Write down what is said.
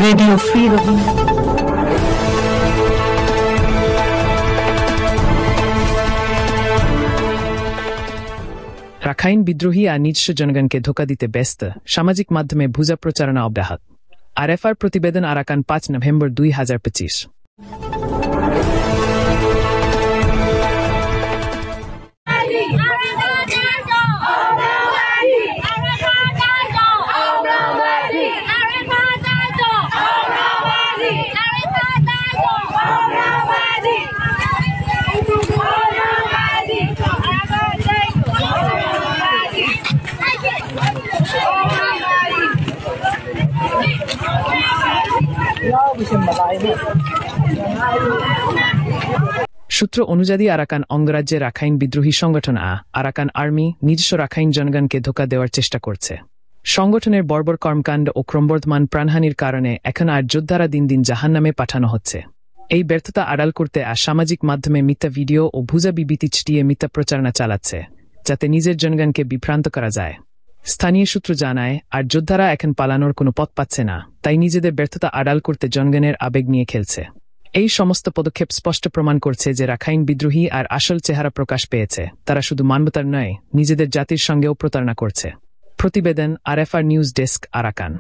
Radio Freedom. Rakhine বিদ্রোহী আর নিজস্ব জনগণকে ধোঁকা দিতে ব্যস্ত সামাজিক মাধ্যমে ভুজা প্রচারণা অব্যাহত। আরএফআর প্রতিবেদন আরাকান 5 নভেম্বর 2025। সূত্র অনুযায়ী আরাকান অঙ্গরাজ্যে রাখাইন বিদ্রোহী সংগঠন আরাকান আর্মি নিজস্ব রাখাইন জনগণকে ধোঁকা দেওয়ার চেষ্টা করছে। সংগঠনের বর্বর কর্মকাণ্ড ও ক্রমবর্ধমান প্রাণহানির কারণে এখন আর যোদ্ধারা দিন দিন জাহান্নামে পাঠানো হচ্ছে। এই ব্যর্থতা আড়াল করতে সামাজিক মাধ্যমে মিথ্যা ভিডিও ও ভুজা বিবৃতি ছিটিয়ে মিথ্যা প্রচারণা চালাচ্ছে, যাতে নিজের জনগণকে বিভ্রান্ত করা যায়। স্থানীয় সূত্র জানায়, আর যোদ্ধারা এখন পালানোর কোনো পথ পাচ্ছে না, তাই নিজেদের ব্যর্থতা আড়াল করতে জনগণের আবেগ নিয়ে খেলছে। এই সমস্ত পদক্ষেপ স্পষ্ট প্রমাণ করছে যে রাখাইন বিদ্রোহী আর আসল চেহারা প্রকাশ পেয়েছে। তারা শুধু মানবতার নয়, নিজেদের জাতির সঙ্গেও প্রতারণা করছে। প্রতিবেদন আরএফআর নিউজ ডেস্ক, আরাকান।